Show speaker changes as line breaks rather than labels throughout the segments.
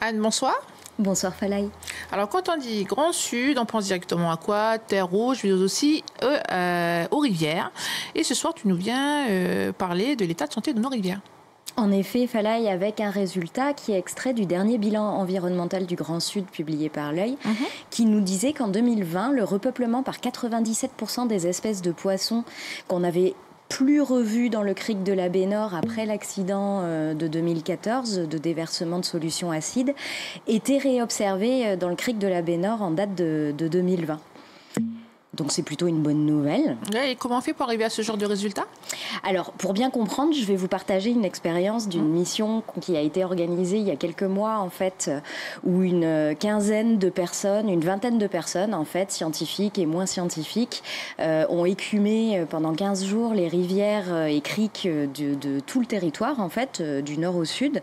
Anne, bonsoir.
Bonsoir Falaï.
Alors quand on dit Grand Sud, on pense directement à quoi? Terre rouge, mais aussi aux rivières. Et ce soir, tu nous viens parler de l'état de santé de nos rivières.
En effet, Falaï, avec un résultat qui est extrait du dernier bilan environnemental du Grand Sud publié par l'Œil, qui nous disait qu'en 2020, le repeuplement par 97% des espèces de poissons qu'on avait plus revues dans le crique de la baie Nord après l'accident de 2014 de déversement de solutions acides était réobservé dans le crique de la baie Nord en date de 2020. Donc c'est plutôt une bonne nouvelle.
Et comment on fait pour arriver à ce genre de résultat?
Alors, pour bien comprendre, je vais vous partager une expérience d'une mission qui a été organisée il y a quelques mois, en fait, où une quinzaine de personnes, une vingtaine de personnes, en fait, scientifiques et moins scientifiques, ont écumé pendant 15 jours les rivières et criques de tout le territoire, en fait, du nord au sud.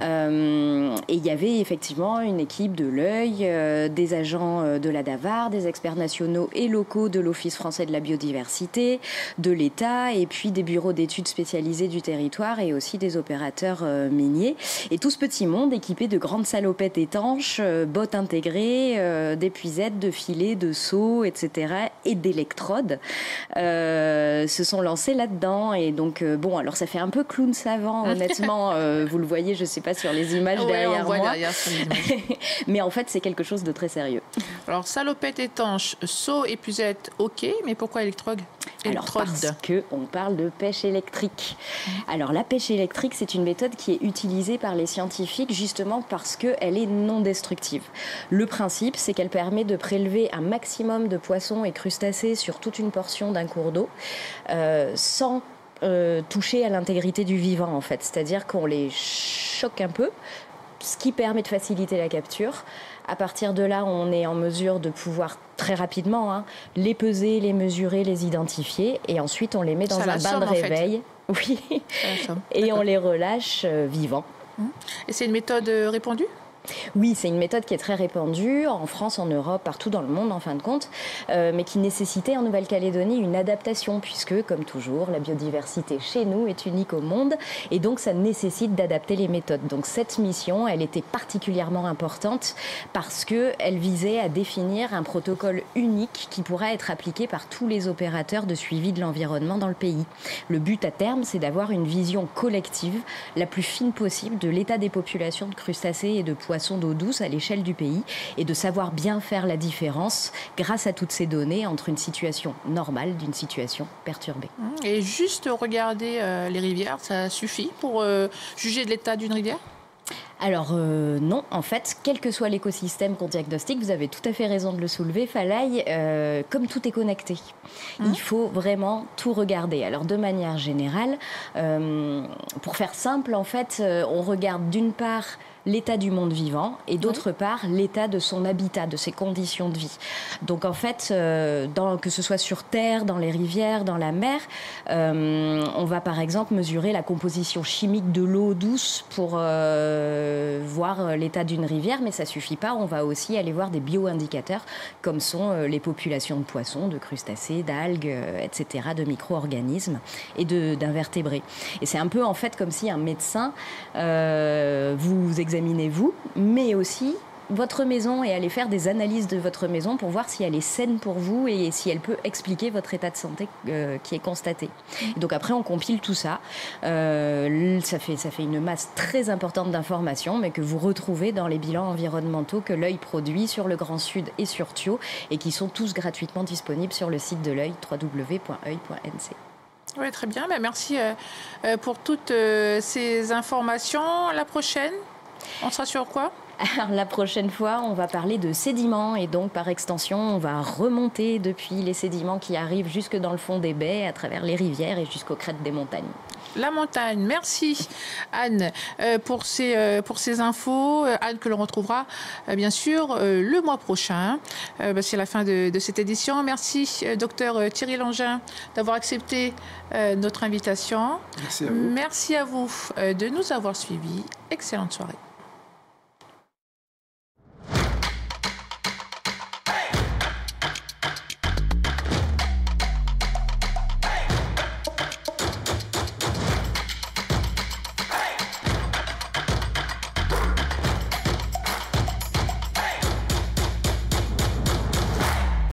Et il y avait effectivement une équipe de l'Œil, des agents de la DAVAR, des experts nationaux et locaux de l'Office français de la biodiversité, de l'État et puis des bureaux d'études spécialisés du territoire et aussi des opérateurs miniers. Et tout ce petit monde équipé de grandes salopettes étanches, bottes intégrées, d'épuisettes, de filets, de seaux, etc. et d'électrodes se sont lancés là-dedans. Et donc, bon, alors ça fait un peu clown savant, honnêtement. Vous le voyez, je ne sais pas, sur les images derrière moi.
Derrière
Mais en fait, c'est quelque chose de très sérieux.
Alors, salopette étanche, seaux, épuisette, ok, mais pourquoi électrode?
Alors parce qu'on parle de pêche électrique. Alors la pêche électrique, c'est une méthode qui est utilisée par les scientifiques justement parce qu'elle est non destructive. Le principe, c'est qu'elle permet de prélever un maximum de poissons et crustacés sur toute une portion d'un cours d'eau sans toucher à l'intégrité du vivant en fait. C'est-à-dire qu'on les choque un peu, ce qui permet de faciliter la capture. À partir de là, on est en mesure de pouvoir très rapidement les peser, les mesurer, les identifier. Et ensuite, on les met dans un bain de réveil. En fait. Oui. Et on les relâche vivants.
Et c'est une méthode répandue?
Oui, c'est une méthode qui est très répandue en France, en Europe, partout dans le monde en fin de compte, mais qui nécessitait en Nouvelle-Calédonie une adaptation puisque, comme toujours, la biodiversité chez nous est unique au monde et donc ça nécessite d'adapter les méthodes. Donc cette mission, elle était particulièrement importante parce qu'elle visait à définir un protocole unique qui pourra être appliqué par tous les opérateurs de suivi de l'environnement dans le pays. Le but à terme, c'est d'avoir une vision collective la plus fine possible de l'état des populations de crustacés et de poissons d'eau douce à l'échelle du pays et de savoir bien faire la différence grâce à toutes ces données entre une situation normale d'une situation perturbée.
Et juste regarder les rivières, ça suffit pour juger de l'état d'une rivière?
Alors non, en fait, quel que soit l'écosystème qu'on diagnostique, vous avez tout à fait raison de le soulever, Falaï, comme tout est connecté. Il faut vraiment tout regarder. Alors de manière générale, pour faire simple, en fait, on regarde d'une part l'état du monde vivant et d'autre part l'état de son habitat, de ses conditions de vie. Donc en fait, que ce soit sur terre, dans les rivières, dans la mer, on va par exemple mesurer la composition chimique de l'eau douce pour voir l'état d'une rivière, mais ça suffit pas. On va aussi aller voir des bioindicateurs comme sont les populations de poissons, de crustacés, d'algues, etc., de micro-organismes et d'invertébrés. Et c'est un peu en fait comme si un médecin vous examinez vous, mais aussi votre maison et aller faire des analyses de votre maison pour voir si elle est saine pour vous et si elle peut expliquer votre état de santé qui est constaté. Et donc après, on compile tout ça. Ça fait une masse très importante d'informations, mais que vous retrouvez dans les bilans environnementaux que l'Œil produit sur le Grand Sud et sur Thio et qui sont tous gratuitement disponibles sur le site de l'Œil, www.oeil.nc.
Oui, très bien. Merci pour toutes ces informations. La prochaine, on sera sur quoi?
Alors, la prochaine fois, on va parler de sédiments et donc par extension, on va remonter depuis les sédiments qui arrivent jusque dans le fond des baies, à travers les rivières et jusqu'aux crêtes des montagnes.
La montagne. Merci Anne pour ces infos. Anne que l'on retrouvera bien sûr le mois prochain. C'est la fin de cette édition. Merci docteur Thierry Langin d'avoir accepté notre invitation.
Merci à vous.
Merci à vous de nous avoir suivis. Excellente soirée.